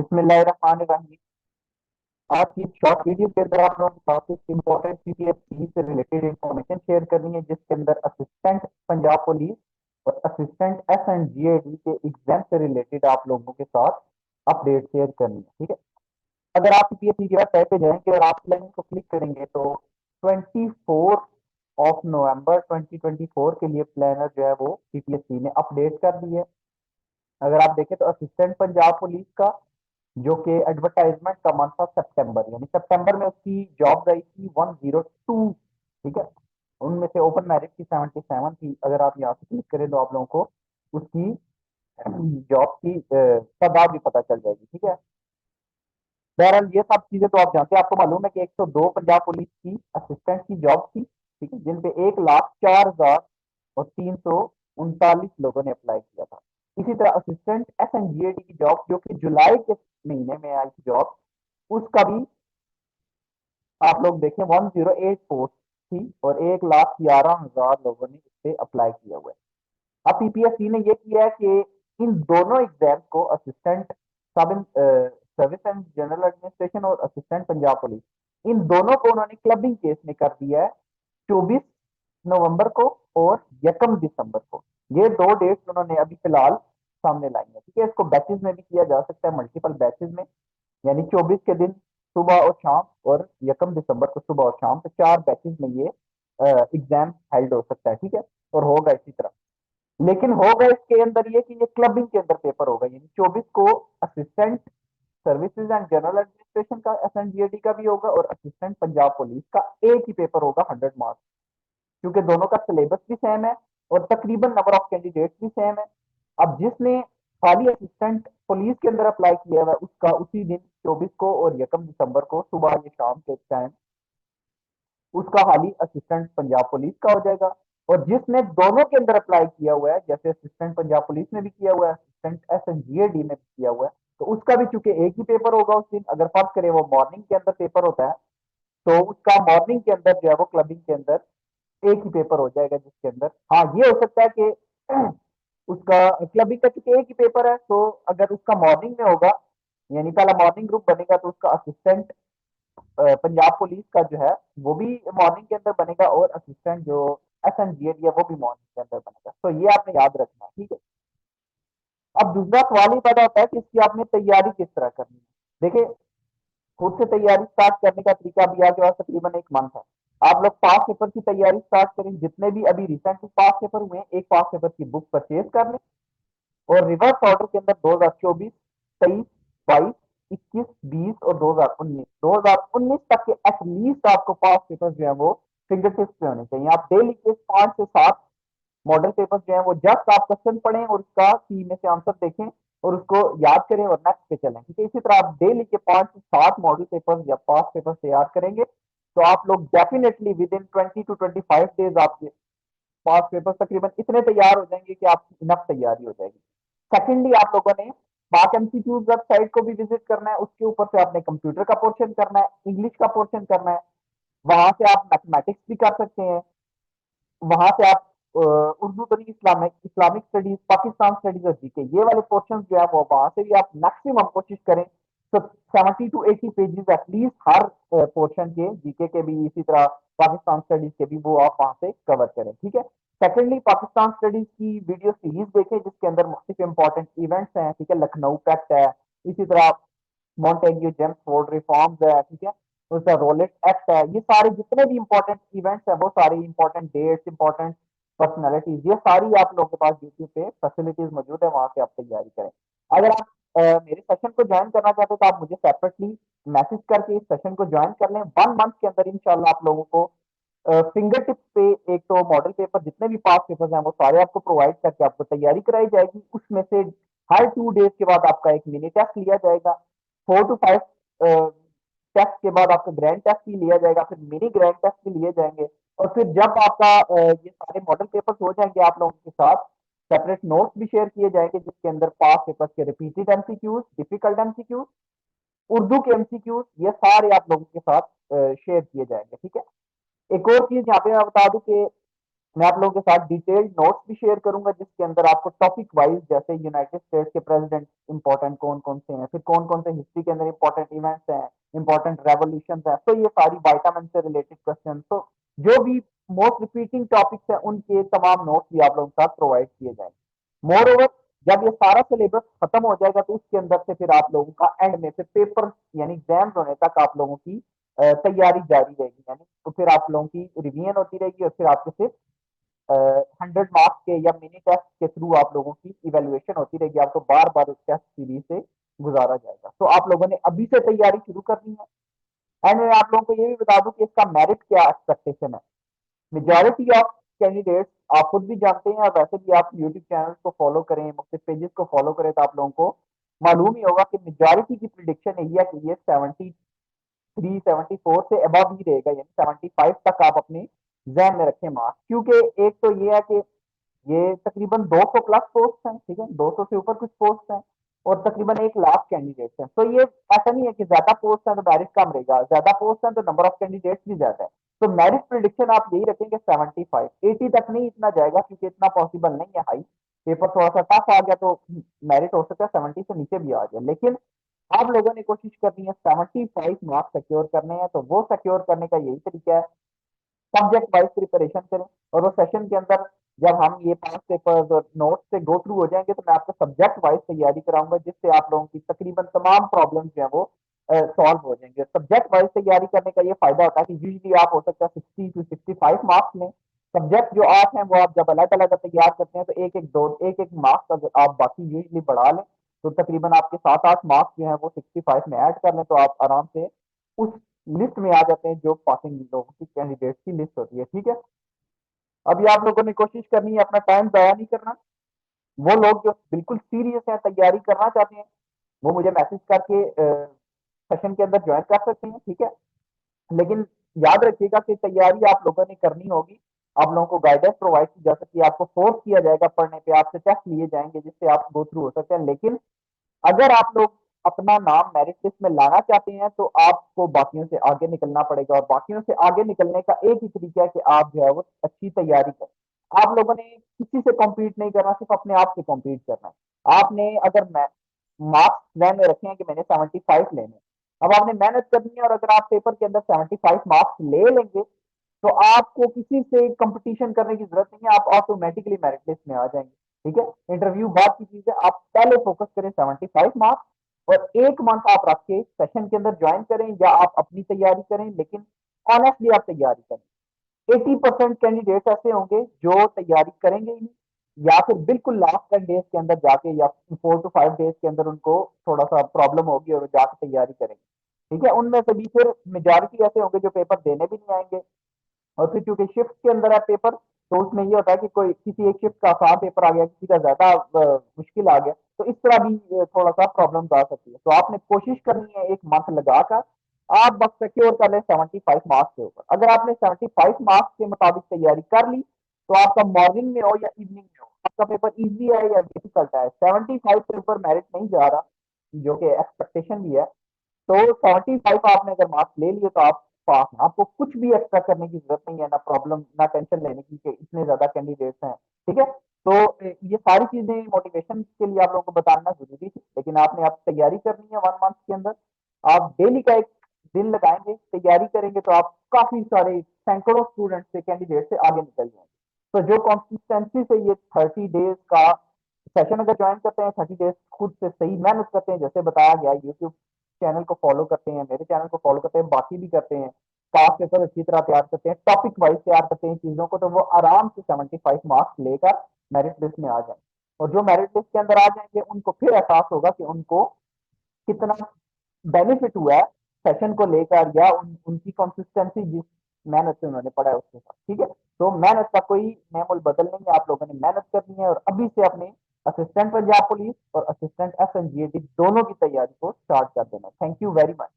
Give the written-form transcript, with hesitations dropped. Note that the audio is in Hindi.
बिस्मिल्लाहिर्रहमानिर्रहीम। आज की शॉर्ट वीडियो के अंदर आप लोगों के साथ कुछ इंपॉर्टेंट सीपीएसई से रिलेटेड इंफॉर्मेशन शेयर करनी है, जिसके अंदर असिस्टेंट पंजाब पुलिस और असिस्टेंट एसएनजीएडी के एग्जाम से रिलेटेड आप लोगों के साथ अपडेट शेयर करनी है। ठीक है, अगर आप सीपीएसई की वेबसाइट पे जाएंगे और आप लाइन को क्लिक करेंगे तो 24 नवंबर 2024 के लिए प्लानर जो है वो सीपीएसई ने अपडेट कर दी है। अगर आप देखें तो असिस्टेंट पंजाब पुलिस का जो कि एडवर्टाइजमेंट का मंथ था सितंबर, यानी सितंबर में उसकी जॉब आई थी 102। ठीक है, उनमें से ओपन मेरिट की 77 थी। अगर आप यहाँ से क्लिक करें तो आप लोगों को उसकी जॉब की तादाद भी पता चल जाएगी। ठीक है, बहरहाल ये सब चीजें तो आप जानते हैं, आपको मालूम है कि 102 पंजाब पुलिस की असिस्टेंट की जॉब थी। ठीक है, जिन पे 1,04,339 लोगों ने अप्लाई किया था। इसी तरह असिस्टेंट एसएनजीएडी की जॉब जो कि जुलाई के महीने में आई थी जॉब, उसका भी आप लोग देखें 108 पोस्ट थी और 1,11,000 लोगों ने इस पे अप्लाई किया हुआ है। अब पीपीएससी ने ये किया है कि इन दोनों एग्जाम्स को assistant sub service and general administration और असिस्टेंट पंजाब पुलिस, इन दोनों को उन्होंने क्लबिंग केस में कर दिया है 24 नवंबर को और 1 दिसंबर को। ये दो डेट्स उन्होंने अभी फिलहाल सामने लाई है। ठीक है, इसको बैचेस में भी किया जा सकता है, मल्टीपल बैचेस में, यानी 24 के दिन सुबह और शाम और 1 दिसंबर को सुबह और शाम, तो 4 बैचेस में ये एग्जाम हेल्ड हो सकता है। ठीक है, और होगा इसी तरह, लेकिन होगा इसके अंदर ये कि ये क्लबिंग के अंदर पेपर होगा, यानी 24 को assistant services and general administration का एसएनजीएडी का भी होगा और असिस्टेंट पंजाब पुलिस का एक ही पेपर होगा 100 मार्क्स, क्योंकि दोनों का सिलेबस भी सेम है और तकरीबन नंबर ऑफ कैंडिडेट्स भी सेम है। अब जिसने खाली असिस्टेंट पुलिस के अंदर अप्लाई किया हुआ है उसका उसी दिन 24 को और 1 दिसंबर को सुबह या शाम के टाइम उसका हाली असिस्टेंट पंजाब पुलिस का हो जाएगा। और जिसने दोनों के अंदर अप्लाई किया हुआ है, जैसे असिस्टेंट पंजाब पुलिस में भी किया हुआ है, असिस्टेंट एसएनजीएडी में भी किया हुआ है, तो उसका भी चूंकि एक ही पेपर होगा उस दिन, अगर फर्ज करें वो मॉर्निंग के अंदर पेपर होता है तो उसका मॉर्निंग के अंदर जो है वो क्लबिंग के अंदर एक ही पेपर हो जाएगा, जिसके अंदर हाँ ये हो सकता है कि उसका क्लबिंग का चूंकि एक ही पेपर है, तो अगर उसका मॉर्निंग में होगा, यानी पहला मॉर्निंग ग्रुप बनेगा, तो उसका असिस्टेंट पंजाब पुलिस का जो है वो भी मॉर्निंग के अंदर बनेगा और असिस्टेंट जो एसएनजीएडी है वो भी मॉर्निंग के अंदर बनेगा। तो ये आपने याद रखना है। ठीक है, अब दूसरा सवाल ये पैदा होता है कि इसकी आपने तैयारी किस तरह करनी है। देखिए, खुद से तैयारी स्टार्ट करने का तरीका भी आपके पास तकरीबन एक मंथ है। आप लोग पास पेपर की तैयारी स्टार्ट करें, जितने भी अभी रिसेंटली पास पेपर हुए हैं एक पास पेपर की बुक परचेज कर लें और रिवर्स ऑर्डर के अंदर 2024, 23, 22, 21, 20 और 2019 तक के एटलीस्ट आपको पास पेपर जो है वो फिंगर टिप्स पे होने चाहिए। आप डेली के 5 से 7 मॉडल पेपर जो है वो जस्ट आप क्वेश्चन पढ़ें और उसका सी में से आंसर देखें और उसको याद करें और नेक्स्ट पे चलें। ठीक है, इसी तरह आप डेली के 5 से 7 मॉडल पेपर या पास पेपर तैयार करेंगे तो आप लोग definitely with in 20 to 25 days आपके पास पेपर तकरीबन इतने तैयार हो जाएंगे कि आपकी इनफ तैयारी हो जाएगी। सेकेंडली, आप लोगों ने पाक एमसीक्यूज वेबसाइट को भी विजिट करना है, उसके ऊपर से आपने कंप्यूटर का पोर्शन करना है, इंग्लिश का पोर्शन करना है, वहां से आप मैथमेटिक्स भी कर सकते हैं, वहां से आप उर्दू तो नहीं, Islamic Islamic studies, Pakistan studies और जीके, ये वाले पोर्शन जो है वो वहां से भी आप मैक्सिमम कोशिश करें तो 70 to 80 pages at least her portion के, जीके के भी इसी तरह पाकिस्तान स्टडीज के भी, वो आप वहां से कवर करें। ठीक है, सेकेंडली पाकिस्तान स्टडीज की वीडियो सीरीज देखें जिसके अंदर मुख्तलिफ इंपॉर्टेंट इवेंट्स हैं। ठीक है, लखनऊ पैक्ट है, इसी तरह मॉन्टेग्यू जेम्स फोर्ड रिफॉर्म्स है। ठीक है, उसका रोलेट एक्ट है, ये सारे जितने भी इंपॉर्टेंट इवेंट्स हैं वो सारे इंपॉर्टेंट डेट्स, इंपॉर्टेंट पर्सनैलिटीज, ये सारी आप लोगों के पास यूट्यूब पे फैसिलिटीज मौजूद है, वहां से आप तैयारी करें। अगर आप मेरे सेशन को ज्वाइन करना चाहते हैं तो आप मुझे सेपरेटली मैसेज करके इस सेशन को ज्वाइन कर लें। 1 मंथ के अंदर इंशाल्लाह आप लोगों को फिंगर टिप्स पे एक तो मॉडल पेपर जितने भी पास पेपर हैं वो सारे आपको प्रोवाइड करके आपको तैयारी कराई जाएगी। उसमें से हर 2 डेज के बाद आपका एक मिनी टेस्ट लिया जाएगा, 4 to 5 टेस्ट के बाद आपका ग्रैंड टेस्ट भी लिया जाएगा, फिर मिनी ग्रैंड टेस्ट भी लिए जाएंगे। और फिर जब आपका ये सारे मॉडल पेपर्स हो जाएंगे आप लोगों के साथ सेपरेट नोट्स भी शेयर किए जाएंगे, जिसके अंदर पास पेपर्स के repeated MCQs, difficult MCQs, Urdu के एमसीक्यूज, ये सारे आप लोगों के साथ शेयर किए जाएंगे। ठीक है, एक और चीज यहाँ पे मैं बता दूं कि मैं आप लोगों के साथ डिटेल्ड नोट्स भी शेयर करूंगा जिसके अंदर आपको टॉपिक वाइज, जैसे यूनाइटेड स्टेट्स के प्रेसिडेंट इंपॉर्टेंट कौन कौन से हैं, फिर कौन कौन से हिस्ट्री के अंदर इंपॉर्टेंट इवेंट्स हैं, इंपॉर्टेंट रेवोल्यूशन है, तो ये सारी वाइटामिन से रिलेटेड क्वेश्चन, तो जो भी मोस्ट रिपीटिंग टॉपिक्स हैं उनके तमाम नोट्स भी आप लोगों के साथ प्रोवाइड किए जाएंगे। मोर ओवर, जब ये सारा सिलेबस खत्म हो जाएगा तो उसके अंदर से फिर आप लोगों का एंड में फिर पेपर यानी एग्जाम्स होने तक आप लोगों की तैयारी जारी रहेगी, यानी तो फिर आप लोगों की रिवीजन होती रहेगी और फिर आपके सिर्फ 100 मार्क्स के या मिनी टेस्ट के थ्रू आप लोगों की इवेल्युएशन होती रहेगी, आपको बार बार उस टेस्ट सीरीज से गुजारा जाएगा। तो आप लोगों ने अभी से तैयारी शुरू करनी है। एंड मैं आप लोगों को ये भी बता दूं कि इसका मेरिट क्या एक्सपेक्टेशन है। मेजॉरिटी ऑफ कैंडिडेट्स, आप खुद भी जानते हैं और वैसे भी आप यूट्यूब चैनल को फॉलो करें, मुख्तलिफ पेजेस को फॉलो करें, तो आप लोगों को मालूम ही होगा कि मेजॉरिटी की प्रिडिक्शन यही है कि ये 73-74 से अबव ही रहेगा, यानी 75 तक आप अपने जहन में रखें मार्क्स। क्योंकि एक तो ये है कि ये तकरीबन 200 प्लस पोस्ट हैं, ठीक है, 200 से ऊपर कुछ पोस्ट हैं और तकरीबन 1 लाख कैंडिडेट्स हैं। तो ये ऐसा नहीं है कि ज्यादा पोस्ट है तो मेरिट कम रहेगा, ज्यादा पोस्ट है तो नंबर ऑफ कैंडिडेट्स भी ज्यादा है। तो मेरिट प्रिडिक्शन आप यही रखेंगे 75, 80 तक नहीं इतना जाएगा क्योंकि इतना पॉसिबल नहीं है हाई, पेपर थोड़ा सा टफ आ गया तो मेरिट हो सकता है 70 से नीचे भी आ जाए, लेकिन आप लोगों ने कोशिश करनी है 75 मार्क्स सिक्योर करने हैं। तो वो सिक्योर करने का यही तरीका है, सब्जेक्ट वाइज प्रिपरेशन करें और वो सेशन के अंदर जब हम ये 5 पेपर्स और नोट्स से गो थ्रू हो जाएंगे तो मैं आपको सब्जेक्ट वाइज तैयारी कराऊंगा जिससे आप लोगों की तकरीबन तमाम प्रॉब्लम्स जो है वो सॉल्व हो जाएंगे। सब्जेक्ट वाइज तैयारी करने का ये फायदा होता है कि यूजली आप हो सकता है 60 to 65 मार्क्स में, सब्जेक्ट जो 8 हैं वो आप जब अलग अलग तैयार करते हैं तो एक एक मार्क्स अगर आप बाकी यूजली बढ़ा लें तो तकरीबन आपके 7-8 मार्क्स जो है वो 65 में ऐड कर लें तो आप आराम से उस लिस्ट में आ जाते हैं जो पासिंग लोगों की कैंडिडेट्स की लिस्ट होती है, ठीक है। अभी आप लोगों ने कोशिश करनी है अपना टाइम जाया नहीं करना। वो लोग जो बिल्कुल सीरियस है, तैयारी करना चाहते हैं, वो मुझे मैसेज करके सेशन के अंदर ज्वाइन कर सकते हैं, ठीक है। लेकिन याद रखिएगा कि तैयारी आप लोगों ने करनी होगी, आप लोगों को गाइडेंस प्रोवाइड की जा सकती है, आपको फोर्स किया जाएगा पढ़ने पे, आपसे टेस्ट लिए जाएंगे जिससे आप गो थ्रू हो सकते हैं। लेकिन अगर आप लोग अपना नाम मेरिट लिस्ट में लाना चाहते हैं तो आपको बाकियों से आगे निकलना पड़ेगा और बाकियों से आगे निकलने का एक ही तरीका है कि आप जो है वो अच्छी तैयारी करें। आप लोगों ने किसी से कॉम्पीट नहीं करना, सिर्फ अपने आप से कॉम्पीट करना है। आपने अगर मार्क्स जहन में रखे हैं कि मैंने 75 लेने, अब आपने मेहनत करनी है और अगर आप पेपर के अंदर 75 मार्क्स ले लेंगे तो आपको किसी से कंपटीशन करने की जरूरत नहीं है, आप ऑटोमेटिकली मेरिट लिस्ट में आ जाएंगे, ठीक है। इंटरव्यू बाद की चीज है, आप पहले फोकस करें 75 मार्क्स और एक मंथ आप रख के सेशन के अंदर ज्वाइन करें या आप अपनी तैयारी करें, लेकिन ऑनेस्टली आप तैयारी करें। 80% कैंडिडेट ऐसे होंगे जो तैयारी करेंगे ही नहीं या फिर बिल्कुल लास्ट 10 डेज के अंदर जाके या 4 to 5 डेज के अंदर उनको थोड़ा सा प्रॉब्लम होगी और जाके तैयारी करेंगे, ठीक है। उनमें से भी फिर मेजोरिटी ऐसे होंगे जो पेपर देने भी नहीं आएंगे और फिर चूंकि शिफ्ट के अंदर है पेपर तो उसमें ये होता है कि कोई किसी एक शिफ्ट का आसान पेपर आ गया, किसी का ज्यादा मुश्किल आ गया, तो इस तरह भी थोड़ा सा प्रॉब्लम आ सकती है। तो आपने कोशिश करनी है एक मंथ लगाकर आप बस सिक्योर कर लें 75 मार्क्स के ऊपर। अगर आपने 75 मार्क्स के मुताबिक तैयारी कर ली तो आपका मॉर्निंग में हो या इवनिंग में हो आपका पेपर इजी है या डिफिकल्ट है, 75 के ऊपर मेरिट नहीं जा रहा जो कि एक्सपेक्टेशन भी है। तो 75 आपने अगर मार्क्स ले लिए तो आप पास हैं, आपको कुछ भी एक्स्ट्रा करने की जरूरत नहीं है, ना प्रॉब्लम ना टेंशन लेने की कि इतने ज्यादा कैंडिडेट्स हैं, ठीक है। तो ये सारी चीजें मोटिवेशन के लिए आप लोगों को बताना जरूरी थी, लेकिन आपने आप तैयारी करनी है 1 मंथ के अंदर। आप डेली का एक दिन लगाएंगे, तैयारी करेंगे तो आप काफी सारे सैकड़ों स्टूडेंट से कैंडिडेट से आगे निकल जाएंगे। तो जो कंसिस्टेंसी से ये 30 डेज का सेशन अगर ज्वाइन करते हैं, 30 डेज खुद से सही मेहनत करते हैं, जैसे बताया गया, यूट्यूब चैनल को फॉलो करते हैं, मेरे चैनल को फॉलो करते हैं, बाकी भी करते हैं, पास पेपर अच्छी तरह तैयार करते हैं, टॉपिक वाइज तैयार करते हैं चीजों को, तो वो आराम से 75 मार्क्स लेकर मेरिट लिस्ट में आ जाए। और जो मेरिट लिस्ट के अंदर आ जाएंगे उनको फिर एहसास होगा कि उनको कितना बेनिफिट हुआ है सेशन को लेकर या उनकी कंसिस्टेंसी जिस मेहनत से उन्होंने पढ़ा है उसके साथ, ठीक है। तो मेहनत का कोई नेमोल बदल नहीं है, आप लोगों ने मेहनत करनी है और अभी से अपने असिस्टेंट पंजाब पुलिस और असिस्टेंट एसएनजीएटी दोनों की तैयारी को स्टार्ट कर देना। Thank you very much.